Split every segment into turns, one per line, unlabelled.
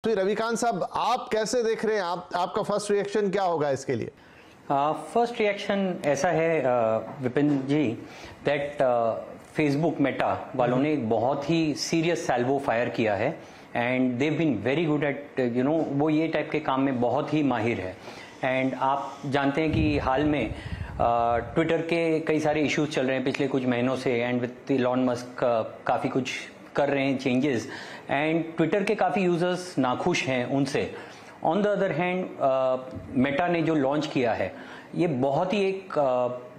तो रविकांत साहब, आप कैसे देख रहे हैं? आपका फर्स्ट रिएक्शन क्या होगा इसके लिए?
फर्स्ट रिएक्शन ऐसा है विपिन जी दैट फेसबुक मेटा वालों ने एक बहुत ही सीरियस सैल्वो फायर किया है and they been very good at वो ये टाइप के काम में बहुत ही माहिर है। एंड आप जानते हैं कि हाल में ट्विटर के कई सारे इश्यूज चल रहे हैं पिछले कुछ महीनों से एंड विद इलॉन मस्क काफ़ी कुछ कर रहे हैं चेंजेस एंड ट्विटर के काफ़ी यूजर्स नाखुश हैं उनसे। On the other hand Meta ने जो लॉन्च किया है ये बहुत ही एक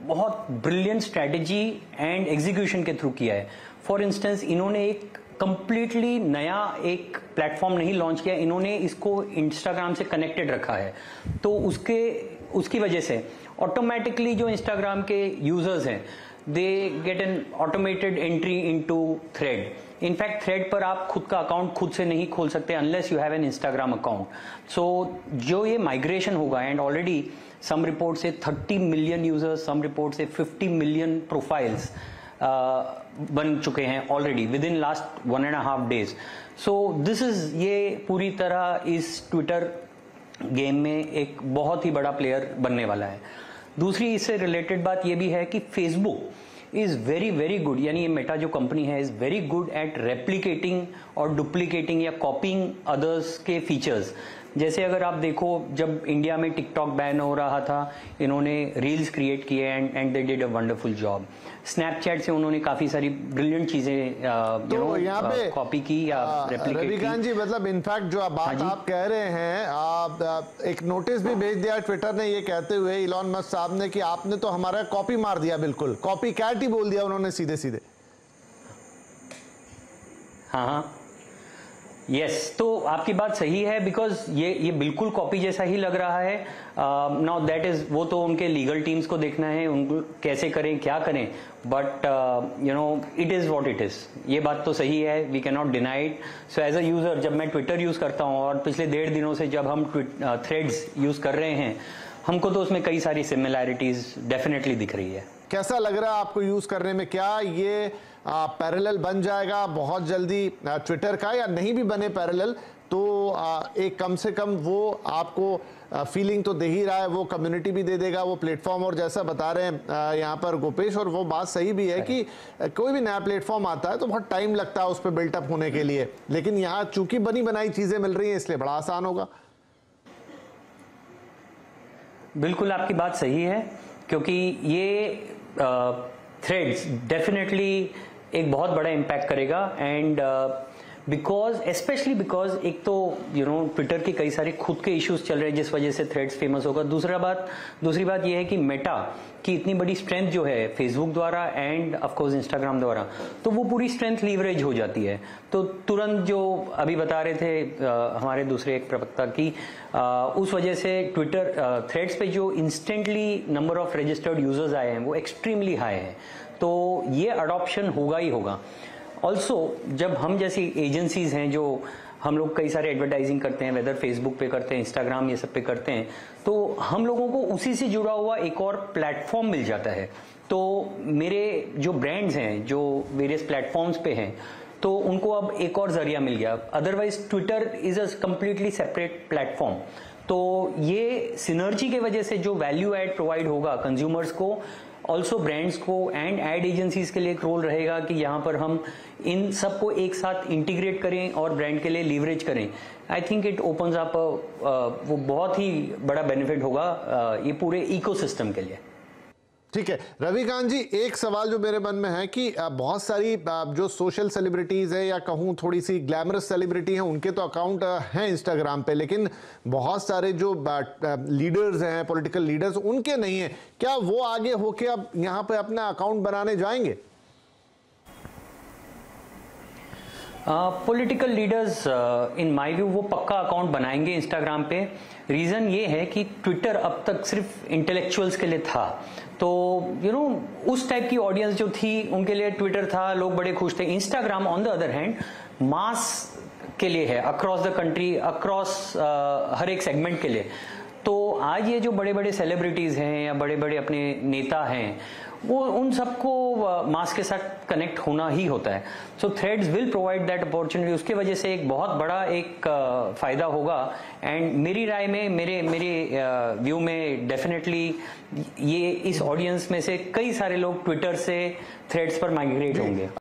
बहुत ब्रिलियंट स्ट्रैटेजी एंड एग्जीक्यूशन के थ्रू किया है। फॉर इंस्टेंस इन्होंने एक कंप्लीटली नया एक प्लेटफॉर्म नहीं लॉन्च किया, इन्होंने इसको इंस्टाग्राम से कनेक्टेड रखा है। तो उसकी वजह से ऑटोमेटिकली जो इंस्टाग्राम के यूजर्स हैं they get an automated entry into thread. In fact thread पर आप खुद का अकाउंट खुद से नहीं खोल सकते unless you have an Instagram account. So जो ये माइग्रेशन होगा एंड ऑलरेडी सम रिपोर्ट से 30 मिलियन यूजर्स, सम रिपोर्ट से 50 मिलियन प्रोफाइल्स बन चुके हैं already with in last 1.5 days। So this is ये पूरी तरह इस ट्विटर गेम में एक बहुत ही बड़ा प्लेयर बनने वाला है। दूसरी इससे रिलेटेड बात यह भी है कि Facebook is very very good, यानी ये मेटा जो कंपनी है is very good eight replicating और डुप्लीकेटिंग या कॉपिंग अदर्स के फीचर्स। जैसे अगर आप देखो जब इंडिया में टिकटॉक बैन हो रहा था इन्होंने रील्स क्रिएट किए and they did a wonderful job. Snapchat से उन्होंने काफी सारी ब्रिलियंट चीजें कॉपी की या रेप्लिकेट की।
रविकांत जी, मतलब इनफैक्ट जो बात आप कह रहे हैं, एक नोटिस भी भेज दिया ट्विटर ने ये कहते हुए इलॉन मस्क साहब ने कि आपने तो हमारा कॉपी मार दिया, बिल्कुल कॉपी कैट ही बोल दिया उन्होंने सीधे सीधे।
हाँ यस, तो आपकी बात सही है बिकॉज ये बिल्कुल कॉपी जैसा ही लग रहा है। नाउ दैट इज वो तो उनके लीगल टीम्स को देखना है उनको कैसे करें क्या करें, but it is what it is. ये बात तो सही है, we can not deny it. So as a user जब मैं ट्विटर यूज करता हूं और पिछले 1.5 दिनों से जब हम थ्रेड्स यूज कर रहे हैं हमको तो उसमें कई सारी सिमिलैरिटीज डेफिनेटली दिख रही है।
कैसा लग रहा है आपको यूज करने में? क्या ये पैरेलल बन जाएगा बहुत जल्दी ट्विटर का, या नहीं भी बने पैरेलल तो एक कम से कम वो आपको फीलिंग तो दे ही रहा है, वो कम्युनिटी भी दे देगा, वो प्लेटफॉर्म। और जैसा बता रहे हैं यहाँ पर गोपेश, और वो बात सही भी है कि कोई भी नया प्लेटफॉर्म आता है तो बहुत टाइम लगता है उस पर बिल्टअप होने के लिए, लेकिन यहाँ चूंकि बनी बनाई चीजें मिल रही हैं इसलिए बड़ा आसान होगा।
बिल्कुल आपकी बात सही है क्योंकि ये थ्रेड्स डेफिनेटली एक बहुत बड़ा इम्पैक्ट करेगा एंड स्पेशली बिकॉज एक तो ट्विटर के कई सारे खुद के इश्यूज चल रहे हैं जिस वजह से थ्रेड्स फेमस होगा। दूसरी बात यह है कि मेटा की इतनी बड़ी स्ट्रेंथ जो है फेसबुक द्वारा एंड ऑफ कोर्स इंस्टाग्राम द्वारा, तो वो पूरी स्ट्रेंथ लीवरेज हो जाती है। तो तुरंत जो अभी बता रहे थे हमारे दूसरे एक प्रवक्ता की उस वजह से ट्विटर थ्रेड्स पे जो instantly number of registered users आए हैं वो एक्सट्रीमली हाई है, तो ये अडॉप्शन होगा ही होगा। ऑल्सो जब हम जैसी एजेंसीज हैं जो हम लोग कई सारे एडवर्टाइजिंग करते हैं, वेदर फेसबुक पे करते हैं, इंस्टाग्राम ये सब पे करते हैं, तो हम लोगों को उसी से जुड़ा हुआ एक और प्लेटफॉर्म मिल जाता है। तो मेरे जो ब्रांड्स हैं जो वेरियस प्लेटफॉर्म्स पे हैं तो उनको अब एक और जरिया मिल गया। Otherwise Twitter is a completely separate platform. तो ये सिनर्जी के वजह से जो वैल्यू एड प्रोवाइड होगा कंज्यूमर्स को, ऑल्सो ब्रांड्स को एंड एड एजेंसीज के लिए एक रोल रहेगा कि यहाँ पर हम इन सबको एक साथ इंटीग्रेट करें और ब्रांड के लिए लीवरेज करें। I think it opens up वो बहुत ही बड़ा बेनिफिट होगा ये पूरे इकोसिस्टम के लिए।
ठीक है रविकांत जी, एक सवाल जो मेरे मन में है कि बहुत सारी जो सोशल सेलिब्रिटीज है या कहूँ थोड़ी सी ग्लैमरस सेलिब्रिटी हैं उनके तो अकाउंट हैं इंस्टाग्राम पे, लेकिन बहुत सारे जो लीडर्स हैं, पॉलिटिकल लीडर्स, उनके नहीं है। क्या वो आगे होके अब यहाँ पे अपना अकाउंट बनाने जाएंगे?
Political leaders in my view वो पक्का अकाउंट बनाएंगे इंस्टाग्राम पे। रीजन ये है कि ट्विटर अब तक सिर्फ इंटेलेक्चुअल्स के लिए था, तो उस टाइप की ऑडियंस जो थी उनके लिए ट्विटर था, लोग बड़े खुश थे। Instagram on the other hand mass के लिए है, अक्रॉस द कंट्री, अक्रॉस हर एक सेगमेंट के लिए। तो आज ये जो बड़े बड़े सेलिब्रिटीज हैं या बड़े बड़े अपने नेता हैं, वो उन सबको मास के साथ कनेक्ट होना ही होता है। So Threads will provide that opportunity. उसके वजह से एक बहुत बड़ा एक फायदा होगा। एंड मेरी राय में, मेरे व्यू में डेफिनेटली ये इस ऑडियंस में से कई सारे लोग ट्विटर से थ्रेड्स पर माइग्रेट होंगे।